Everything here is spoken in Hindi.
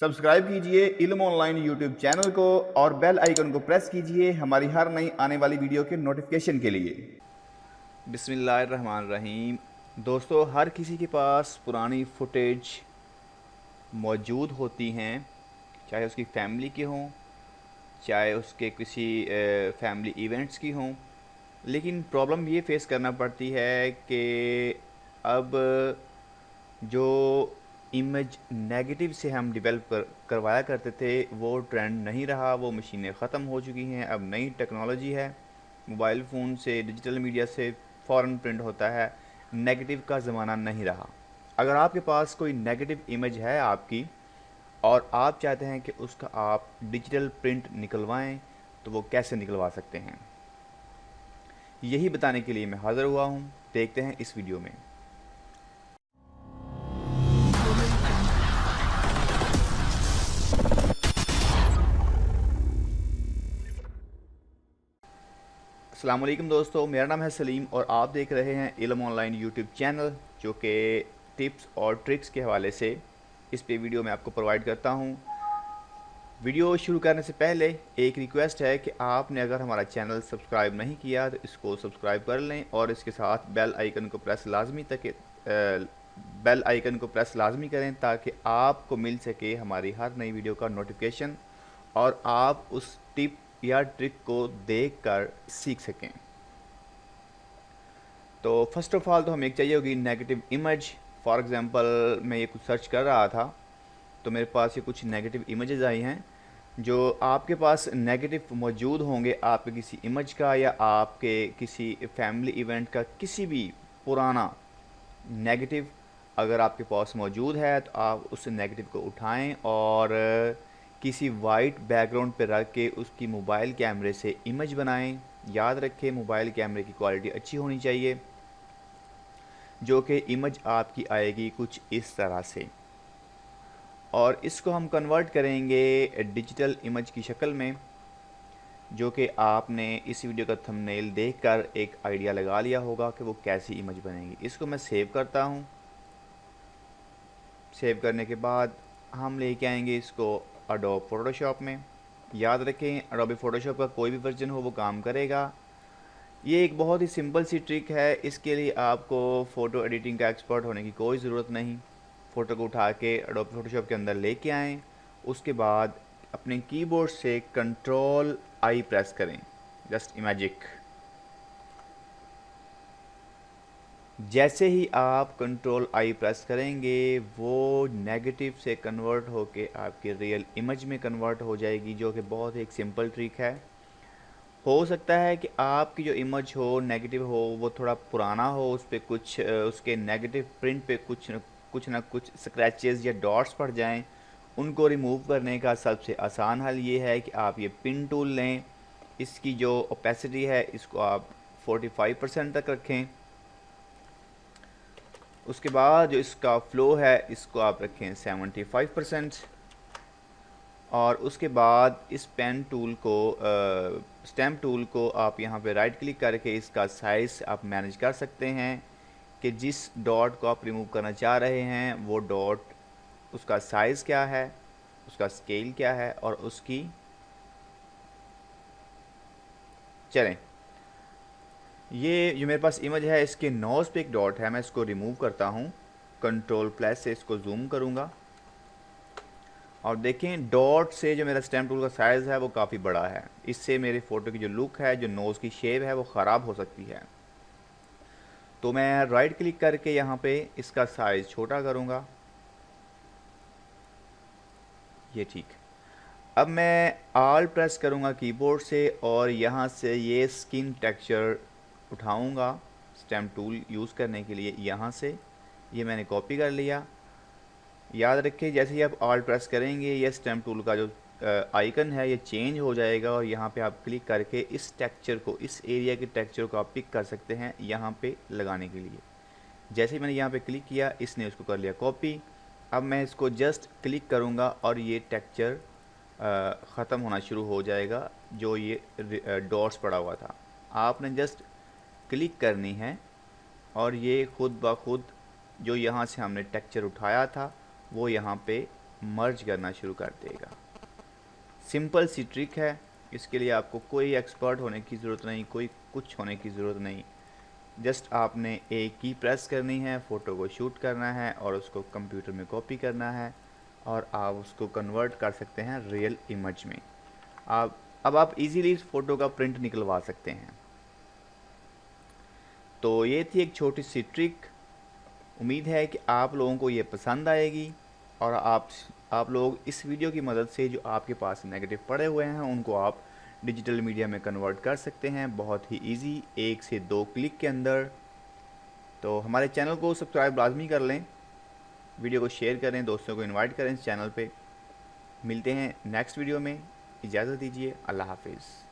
सब्सक्राइब कीजिए इल्म ऑनलाइन यूट्यूब चैनल को और बेल आइकन को प्रेस कीजिए हमारी हर नई आने वाली वीडियो के नोटिफिकेशन के लिए। बिस्मिल्लाहिर्रहमानिर्रहीम। दोस्तों, हर किसी के पास पुरानी फुटेज मौजूद होती हैं, चाहे उसकी फैमिली की हों, चाहे उसके किसी फैमिली इवेंट्स की हों। लेकिन प्रॉब्लम ये फेस करना पड़ती है कि अब जो इमेज नेगेटिव से हम डेवलप करवाया करते थे वो ट्रेंड नहीं रहा, वो मशीनें ख़त्म हो चुकी हैं। अब नई टेक्नोलॉजी है, मोबाइल फ़ोन से, डिजिटल मीडिया से फ़ौरन प्रिंट होता है। नेगेटिव का ज़माना नहीं रहा। अगर आपके पास कोई नेगेटिव इमेज है आपकी और आप चाहते हैं कि उसका आप डिजिटल प्रिंट निकलवाएं, तो वो कैसे निकलवा सकते हैं, यही बताने के लिए मैं हाज़िर हुआ हूं। देखते हैं इस वीडियो में। अस्सलाम वालेकुम दोस्तों, मेरा नाम है सलीम और आप देख रहे हैं इल्म ऑनलाइन यूट्यूब चैनल, जो कि टिप्स और ट्रिक्स के हवाले से इस पे वीडियो मैं आपको प्रोवाइड करता हूं। वीडियो शुरू करने से पहले एक रिक्वेस्ट है कि आपने अगर हमारा चैनल सब्सक्राइब नहीं किया तो इसको सब्सक्राइब कर लें और इसके साथ बेल आइकन को प्रेस लाजमी करें ताकि आपको मिल सके हमारी हर नई वीडियो का नोटिफिकेशन और आप उस टिप या ट्रिक को देखकर सीख सकें। तो फर्स्ट ऑफ ऑल तो हमें एक चाहिए होगी नेगेटिव इमेज। फॉर एग्ज़ाम्पल, मैं ये कुछ सर्च कर रहा था तो मेरे पास ये कुछ नेगेटिव इमेजेस आई हैं। जो आपके पास नेगेटिव मौजूद होंगे आपके किसी इमेज का या आपके किसी फैमिली इवेंट का, किसी भी पुराना नेगेटिव अगर आपके पास मौजूद है तो आप उस नेगेटिव को उठाएं और किसी वाइट बैकग्राउंड पर रख के उसकी मोबाइल कैमरे से इमेज बनाएं। याद रखें, मोबाइल कैमरे की क्वालिटी अच्छी होनी चाहिए, जो कि इमेज आपकी आएगी कुछ इस तरह से, और इसको हम कन्वर्ट करेंगे डिजिटल इमेज की शक्ल में, जो कि आपने इस वीडियो का थंबनेल देखकर एक आइडिया लगा लिया होगा कि वो कैसी इमेज बनेगी। इसको मैं सेव करता हूँ। सेव करने के बाद हम लेके आएंगे इसको एडोब फोटोशॉप में। याद रखें, एडोब फोटोशॉप का कोई भी वर्जन हो वो काम करेगा। ये एक बहुत ही सिंपल सी ट्रिक है, इसके लिए आपको फ़ोटो एडिटिंग का एक्सपर्ट होने की कोई ज़रूरत नहीं। फ़ोटो को उठा के एडोब फोटोशॉप के अंदर लेके आएँ, उसके बाद अपने कीबोर्ड से कंट्रोल आई प्रेस करें, जस्ट इमेजिक। जैसे ही आप कंट्रोल आई प्रेस करेंगे वो नेगेटिव से कन्वर्ट होके आपके रियल इमेज में कन्वर्ट हो जाएगी, जो कि बहुत ही एक सिंपल ट्रिक है। हो सकता है कि आपकी जो इमेज हो, नेगेटिव हो, वो थोड़ा पुराना हो, उस पर कुछ उसके नेगेटिव प्रिंट पे कुछ ना कुछ स्क्रैचेस या डॉट्स पड़ जाएं। उनको रिमूव करने का सबसे आसान हल ये है कि आप ये पिन टूल लें। इसकी जो ओपेसिटी है इसको आप 45% तक रखें। उसके बाद जो इसका फ़्लो है इसको आप रखें 75%। और उसके बाद इस पेन टूल को स्टैम्प टूल को आप यहाँ पे राइट क्लिक करके इसका साइज़ आप मैनेज कर सकते हैं कि जिस डॉट को आप रिमूव करना चाह रहे हैं वो डॉट, उसका साइज़ क्या है, उसका स्केल क्या है और उसकी, चलें, ये जो मेरे पास इमेज है इसके नोज़ पे एक डॉट है, मैं इसको रिमूव करता हूँ। कंट्रोल प्लस से इसको जूम करूँगा और देखें डॉट से जो मेरा स्टैम्प टूल का साइज़ है वो काफ़ी बड़ा है। इससे मेरी फ़ोटो की जो लुक है, जो नोज़ की शेप है, वो ख़राब हो सकती है। तो मैं राइट क्लिक करके यहाँ पे इसका साइज़ छोटा करूँगा, ये ठीक। अब मैं आल प्रेस करूँगा कीबोर्ड से और यहाँ से ये स्किन टेक्सचर उठाऊँगा स्टैम्प टूल यूज़ करने के लिए। यहाँ से ये मैंने कॉपी कर लिया। याद रखिए, जैसे ही आप आल्ट प्रेस करेंगे ये स्टैम्प टूल का जो आइकन है ये चेंज हो जाएगा और यहाँ पे आप क्लिक करके इस टेक्सचर को, इस एरिया के टेक्सचर को आप पिक कर सकते हैं यहाँ पे लगाने के लिए। जैसे ही मैंने यहाँ पे क्लिक किया इसने उसको कर लिया कॉपी। अब मैं इसको जस्ट क्लिक करूँगा और ये टेक्सचर ख़त्म होना शुरू हो जाएगा, जो ये डॉट्स पड़ा हुआ था। आपने जस्ट क्लिक करनी है और ये खुद ब खुद जो यहाँ से हमने टेक्सचर उठाया था वो यहाँ पे मर्ज करना शुरू कर देगा। सिंपल सी ट्रिक है, इसके लिए आपको कोई एक्सपर्ट होने की ज़रूरत नहीं, कोई कुछ होने की ज़रूरत नहीं। जस्ट आपने एक की प्रेस करनी है, फ़ोटो को शूट करना है और उसको कंप्यूटर में कॉपी करना है और आप उसको कन्वर्ट कर सकते हैं रियल इमेज में। अब आप इजीली इस फ़ोटो का प्रिंट निकलवा सकते हैं। तो ये थी एक छोटी सी ट्रिक। उम्मीद है कि आप लोगों को ये पसंद आएगी और आप लोग इस वीडियो की मदद से जो आपके पास नेगेटिव पड़े हुए हैं उनको आप डिजिटल मीडिया में कन्वर्ट कर सकते हैं, बहुत ही इजी, 1 से 2 क्लिक के अंदर। तो हमारे चैनल को सब्सक्राइब लाजमी कर लें, वीडियो को शेयर करें, दोस्तों को इनवाइट करें इस चैनल पे। मिलते हैं नेक्स्ट वीडियो में, इजाज़त दीजिए, अल्लाह हाफिज़।